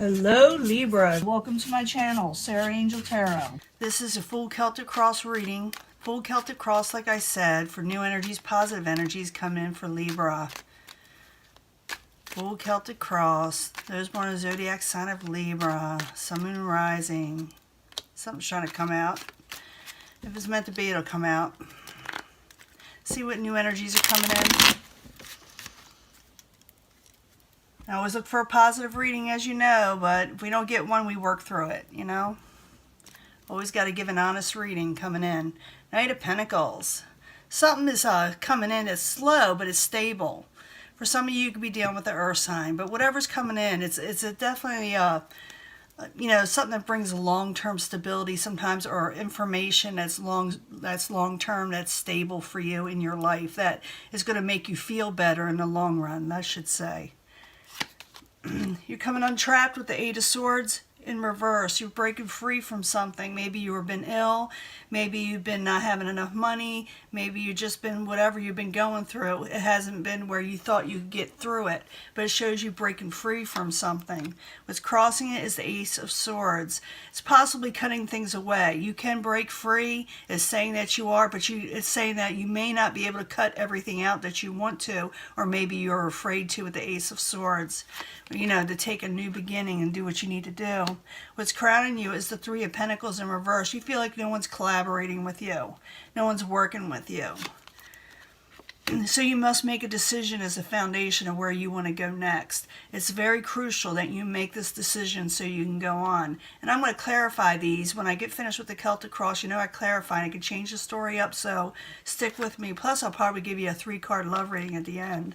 Hello Libra, welcome to my channel, Sarah Angel Tarot. This is a full Celtic cross reading. Full Celtic cross, like I said, for new energies, positive energies coming in for Libra. Full Celtic cross, those born in the zodiac sign of Libra, sun, moon, rising. Something's trying to come out. If it's meant to be, it'll come out. See what new energies are coming in. I always look for a positive reading, as you know, but if we don't get one, we work through it, you know? Always got to give an honest reading coming in. Knight of Pentacles. Something is coming in that's slow, but it's stable. For some of you, you could be dealing with the earth sign, but whatever's coming in, it's definitely, you know, something that brings long-term stability sometimes, or information that's long-term, that's stable for you in your life, that is going to make you feel better in the long run, I should say. You're coming untrapped with the Eight of Swords in reverse. You're breaking free from something. Maybe you've been ill. Maybe you've been not having enough money. Maybe you've just been whatever you've been going through. It hasn't been where you thought you could get through it. But it shows you breaking free from something. What's crossing it is the Ace of Swords. It's possibly cutting things away. You can break free. It's saying that you are, but it's saying that you may not be able to cut everything out that you want to, or maybe you're afraid to with the Ace of Swords. You know, to take a new beginning and do what you need to do. What's crowning you is the Three of Pentacles in reverse. You feel like no one's collaborating with you. No one's working with you. So you must make a decision as a foundation of where you want to go next. It's very crucial that you make this decision so you can go on. And I'm going to clarify these. When I get finished with the Celtic Cross, you know I clarify and I can change the story up, so stick with me. Plus, I'll probably give you a 3-card love reading at the end.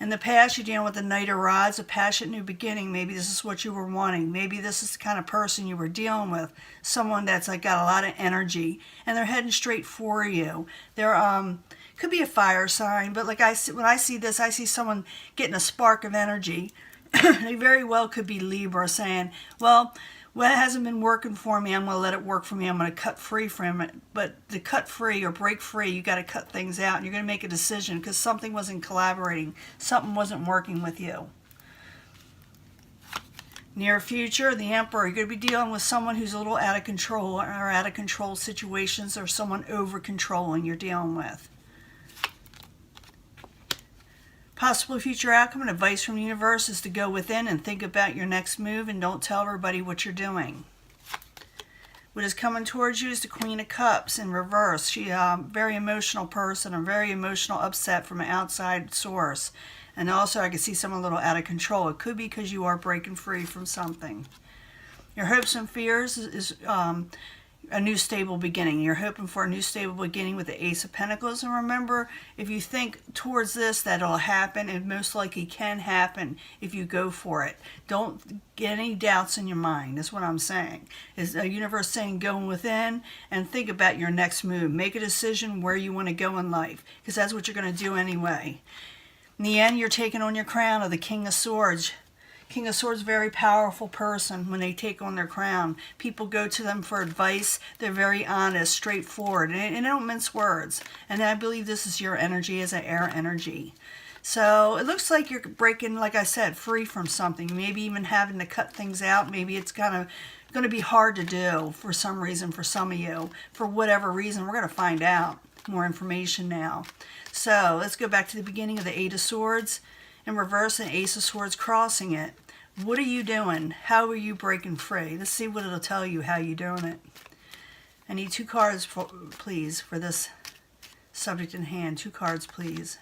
In the past, you're dealing with the Knight of Rods, a passionate new beginning. Maybe this is what you were wanting. Maybe this is the kind of person you were dealing with. Someone that's like got a lot of energy, and they're heading straight for you. They're could be a fire sign, but like when I see this, I see someone getting a spark of energy. They very well could be Libra, saying, well, it hasn't been working for me. I'm going to let it work for me. I'm going to cut free from it. But to cut free or break free, you got to cut things out. And you're going to make a decision because something wasn't collaborating. Something wasn't working with you. Near future, the Emperor. You're going to be dealing with someone who's a little out of control, or out of control situations, or someone over controlling you're dealing with. Possible future outcome and advice from the universe is to go within and think about your next move, and don't tell everybody what you're doing. What is coming towards you is the Queen of Cups in reverse. She's a very emotional person, a very emotional upset from an outside source. And also I can see someone a little out of control. It could be because you are breaking free from something. Your hopes and fears is a new stable beginning. You're hoping for a new stable beginning with the Ace of Pentacles. And remember, if you think towards this that it'll happen, it most likely can happen if you go for it. Don't get any doubts in your mind. That's what I'm saying. Is the universe saying go within and think about your next move. Make a decision where you want to go in life, because that's what you're going to do anyway. In the end, you're taking on your crown of the King of Swords. King of Swords, very powerful person when they take on their crown. People go to them for advice. They're very honest, straightforward, and they don't mince words. And I believe this is your energy as an air energy. So it looks like you're breaking, like I said, free from something. Maybe even having to cut things out. Maybe it's kind of going to be hard to do for some reason for some of you. For whatever reason, we're going to find out more information now. So let's go back to the beginning of the Eight of Swords in reverse and Ace of Swords crossing it. What are you doing? How are you breaking free? Let's see what it'll tell you, how you're doing it. I need 2 cards, please, for this subject in hand. 2 cards, please.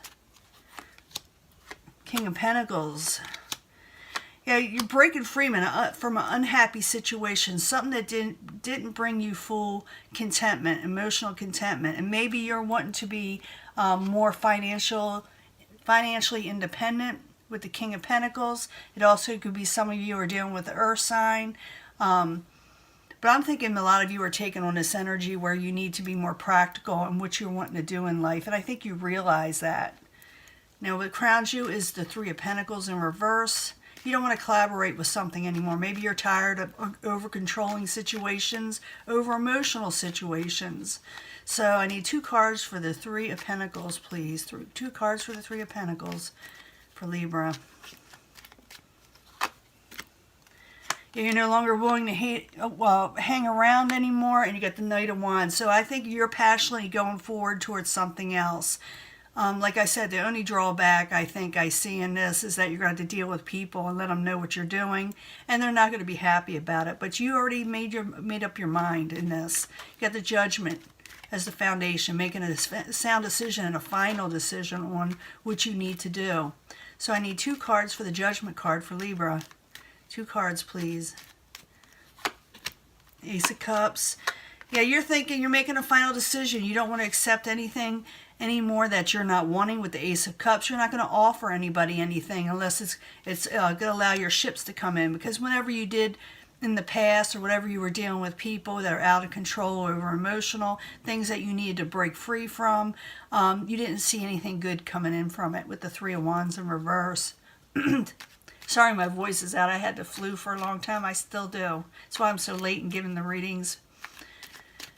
King of Pentacles. Yeah, you're breaking free from an unhappy situation, something that didn't bring you full contentment, emotional contentment. And maybe you're wanting to be more financially independent with the King of Pentacles. It also could be some of you are dealing with the earth sign. But I'm thinking a lot of you are taking on this energy where you need to be more practical in what you're wanting to do in life. And I think you realize that. Now what crowns you is the Three of Pentacles in reverse. You don't want to collaborate with something anymore. Maybe you're tired of over-controlling situations, over-emotional situations. So I need 2 cards for the Three of Pentacles, please. 2 cards for the Three of Pentacles for Libra. You're no longer willing to hang around anymore, and you got the Knight of Wands. So I think you're passionately going forward towards something else. Like I said, the only drawback I think I see in this is that you're going to have to deal with people and let them know what you're doing, and they're not going to be happy about it. But you already made up your mind in this. You got the Judgment as the foundation, making a sound decision and a final decision on what you need to do. So I need 2 cards for the Judgment card for Libra. 2 cards, please. Ace of Cups. Yeah, you're thinking you're making a final decision. You don't want to accept anything anymore that you're not wanting with the Ace of Cups. You're not going to offer anybody anything unless it's going to allow your ships to come in. Because whenever you did in the past, or whatever you were dealing with people that are out of control or emotional, things that you needed to break free from, you didn't see anything good coming in from it with the 3 of Wands in reverse. Sorry, my voice is out. I had the flu for a long time. I still do. That's why I'm so late in giving the readings.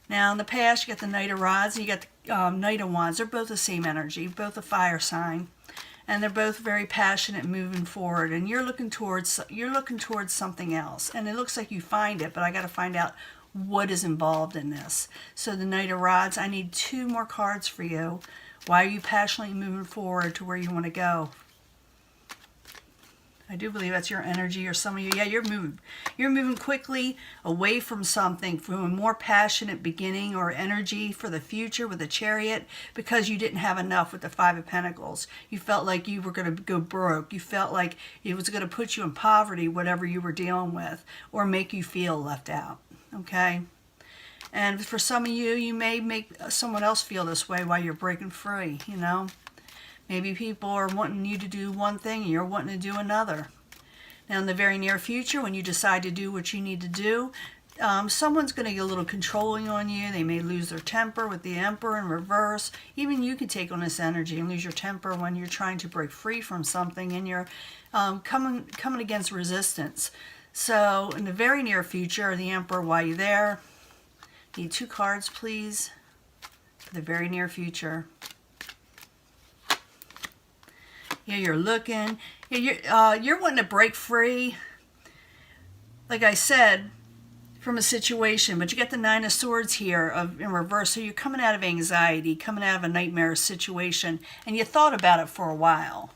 Now, in the past, you got the Knight of Rods and you got the Knight of Wands. They're both the same energy, both a fire sign. And they're both very passionate moving forward. And you're looking towards something else. And it looks like you find it, but I got to find out what is involved in this. So the Knight of Rods, I need 2 more cards for you. Why are you passionately moving forward to where you want to go? I do believe that's your energy, or some of you. Yeah, you're moving quickly away from something, from a more passionate beginning or energy for the future with the Chariot, because you didn't have enough with the 5 of Pentacles. You felt like you were going to go broke. You felt like it was going to put you in poverty, whatever you were dealing with, or make you feel left out. Okay? And for some of you, you may make someone else feel this way while you're breaking free, you know? Maybe people are wanting you to do one thing and you're wanting to do another. Now, in the very near future, when you decide to do what you need to do, someone's going to get a little controlling on you. They may lose their temper with the Emperor in reverse. Even you can take on this energy and lose your temper when you're trying to break free from something and you're coming against resistance. So, in the very near future, the Emperor, while you're there, need 2 cards, please, for the very near future. Yeah, you're looking. Yeah, you're wanting to break free, like I said, from a situation. But you got the 9 of Swords here in reverse. So you're coming out of anxiety, coming out of a nightmare situation. And you thought about it for a while.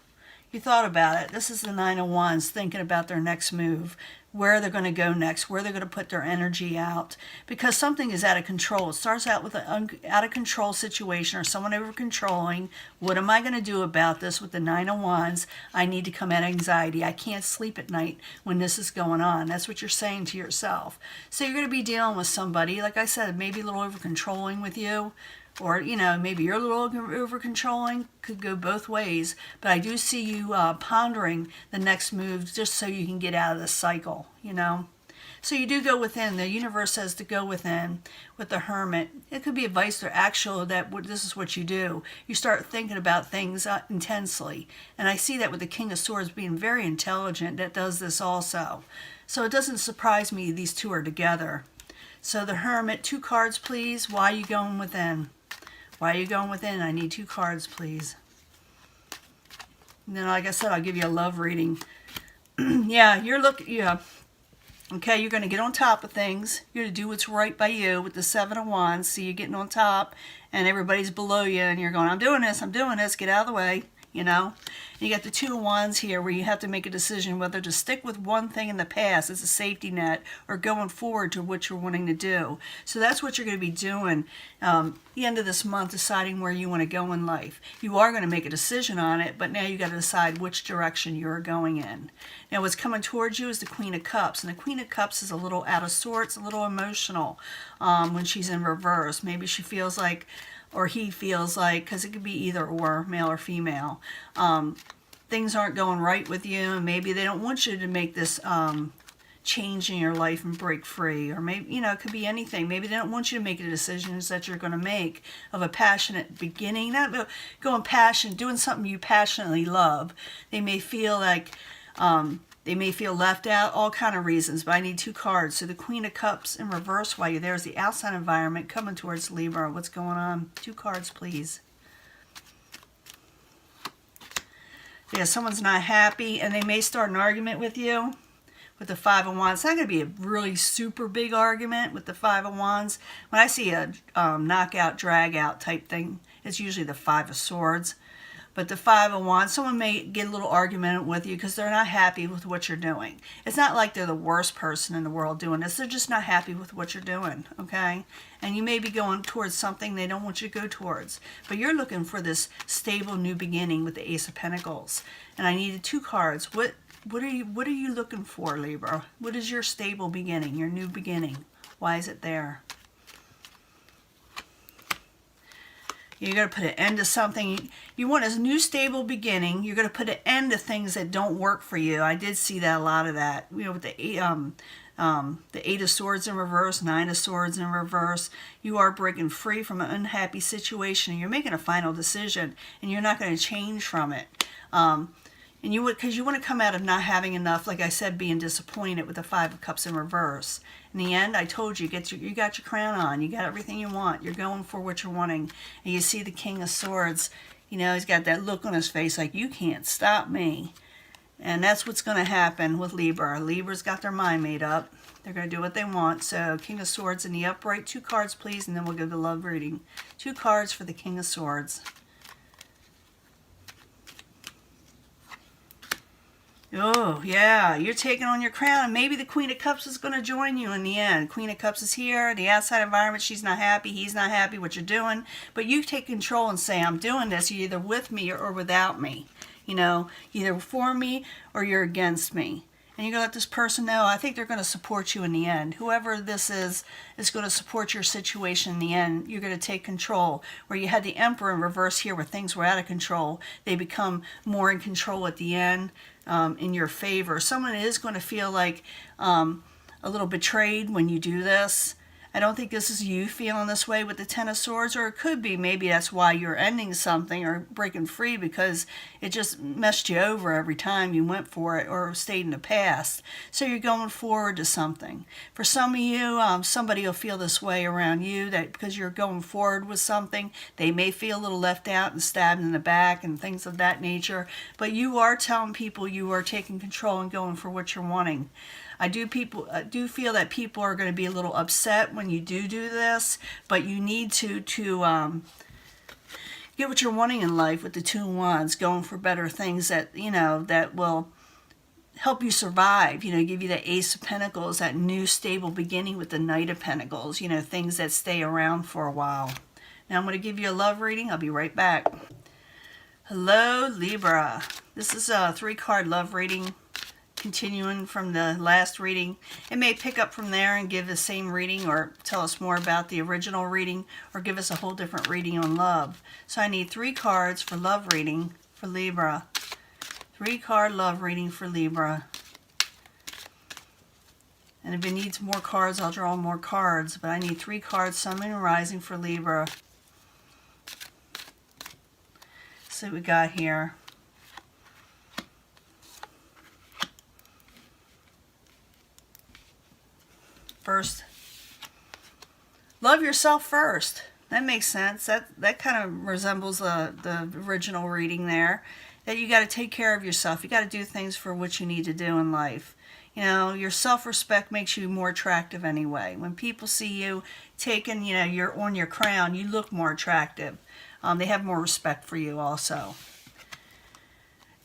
You thought about it. This is the 9 of Wands, thinking about their next move, where they're going to go next, where they're going to put their energy out, because something is out of control. It starts out with an out of control situation or someone over controlling. What am I going to do about this with the 9 of Wands? I need to come out of anxiety. I can't sleep at night when this is going on. That's what you're saying to yourself. So you're going to be dealing with somebody, like I said, maybe a little over controlling with you. Or, you know, maybe you're a little over-controlling. Could go both ways. But I do see you pondering the next move just so you can get out of the cycle, you know. So you do go within. The universe says to go within with the Hermit. It could be advice or actual that this is what you do. You start thinking about things intensely. And I see that with the King of Swords being very intelligent that does this also. So it doesn't surprise me these 2 are together. So the Hermit, 2 cards, please. Why are you going within? Why are you going within? I need 2 cards, please. And then, like I said, I'll give you a love reading. Yeah, okay, you're going to get on top of things. You're going to do what's right by you with the 7 of Wands. So you're getting on top, and everybody's below you, and you're going, I'm doing this, get out of the way, you know. And you got the 2 of Wands here where you have to make a decision whether to stick with one thing in the past as a safety net or going forward to what you're wanting to do. So that's what you're going to be doing the end of this month, deciding where you want to go in life. You are going to make a decision on it, but now you got to decide which direction you're going in. Now what's coming towards you is the Queen of Cups, and the Queen of Cups is a little out of sorts, a little emotional when she's in reverse. Maybe she feels like, or he feels like, because it could be either or, male or female, things aren't going right with you, and maybe they don't want you to make this change in your life and break free, or maybe, you know, it could be anything. Maybe they don't want you to make the decisions that you're going to make of a passionate beginning, not going passion, doing something you passionately love. They may feel like they may feel left out, all kind of reasons, but I need 2 cards. So the Queen of Cups in reverse while you're there is the outside environment coming towards Libra. What's going on? 2 cards, please. Yeah, someone's not happy, and they may start an argument with you with the Five of Wands. It's not going to be a really super big argument with the Five of Wands. When I see a knockout, drag out type thing, it's usually the Five of Swords. But the Five of Wands, someone may get a little argument with you because they're not happy with what you're doing. It's not like they're the worst person in the world doing this. They're just not happy with what you're doing, okay? And you may be going towards something they don't want you to go towards. But you're looking for this stable new beginning with the Ace of Pentacles. And I needed 2 cards. What are you looking for, Libra? What is your stable beginning, your new beginning? Why is it there? You're going to put an end to something. You want a new stable beginning. You're going to put an end to things that don't work for you. I did see that, a lot of that. You know, with the Eight of Swords in reverse, Nine of Swords in reverse. You are breaking free from an unhappy situation. And you're making a final decision, and you're not going to change from it. And because you want to come out of not having enough, like I said, being disappointed with the Five of Cups in reverse. In the end, I told you, you got your crown on. You got everything you want. You're going for what you're wanting. And you see the King of Swords. You know, he's got that look on his face like, you can't stop me. And that's what's going to happen with Libra. Libra's got their mind made up. They're going to do what they want. So, King of Swords in the upright. 2 cards, please, and then we'll go to the love reading. 2 cards for the King of Swords. Oh, yeah, you're taking on your crown, and maybe the Queen of Cups is going to join you in the end. Queen of Cups is here, the outside environment, she's not happy, he's not happy, what you're doing. But you take control and say, I'm doing this, you're either with me or without me. You know, either for me or you're against me. And you're going to let this person know, I think they're going to support you in the end. Whoever this is going to support your situation in the end. You're going to take control. Where you had the Emperor in reverse here where things were out of control, they become more in control at the end. In your favor. Someone is going to feel like a little betrayed when you do this. I don't think this is you feeling this way with the Ten of Swords, or it could be maybe that's why you're ending something or breaking free, because it just messed you over every time you went for it or stayed in the past. So you're going forward to something. For some of you, somebody will feel this way around you, that because you're going forward with something, they may feel a little left out and stabbed in the back and things of that nature. But you are telling people you are taking control and going for what you're wanting. I do feel that people are going to be a little upset when you do this, but you need to get what you're wanting in life with the 2 Wands, going for better things that, you know, that will help you survive, you know, give you the Ace of Pentacles, that new stable beginning with the Knight of Pentacles, you know, things that stay around for a while. Now I'm going to give you a love reading. I'll be right back. Hello, Libra. This is a 3-card love reading. Continuing from the last reading. It may pick up from there and give the same reading or tell us more about the original reading or give us a whole different reading on love. So I need 3 cards for love reading for Libra. 3-card love reading for Libra. And if it needs more cards, I'll draw more cards. But I need 3 cards, Sun, Moon, and Rising for Libra. See what we got here. First, love yourself first. That makes sense. That kind of resembles the original reading there. That you got to take care of yourself. You got to do things for what you need to do in life. You know, your self-respect makes you more attractive anyway. When people see you taking, you know, you're on your crown, you look more attractive. They have more respect for you also.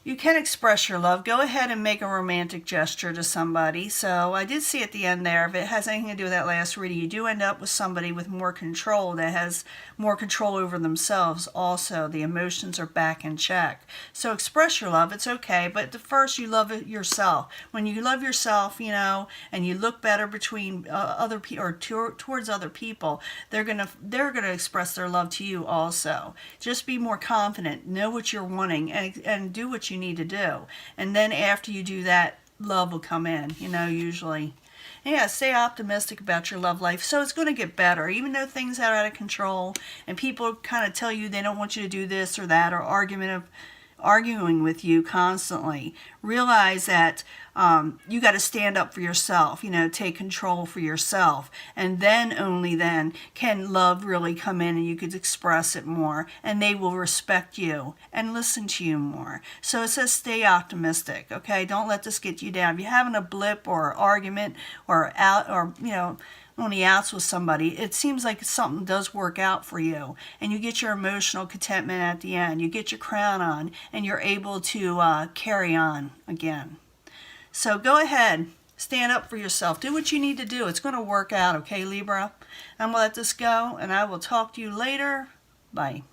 You can express your love. Go ahead and make a romantic gesture to somebody. So I did see at the end there, if it has anything to do with that last reading, you do end up with somebody with more control, that has more control over themselves also. The emotions are back in check. So express your love. It's okay. But first, you love it yourself. When you love yourself, you know, and you look better between other people or towards other people, they're gonna express their love to you also. Just be more confident. Know what you're wanting and do what you need to do, and then after you do that, love will come in, you know, usually. And yeah, stay optimistic about your love life. So it's going to get better, even though things are out of control and people kind of tell you they don't want you to do this or that, or arguing with you constantly. Realize that you got to stand up for yourself, take control for yourself. And then, only then, can love really come in and you could express it more. And they will respect you and listen to you more. So it says stay optimistic, okay? Don't let this get you down. If you're having a blip or an argument or on the outs with somebody, it seems like something does work out for you, and you get your emotional contentment at the end. You get your crown on, and you're able to carry on again. So go ahead, stand up for yourself. Do what you need to do. It's going to work out, okay, Libra? I'm going to let this go, and I will talk to you later. Bye.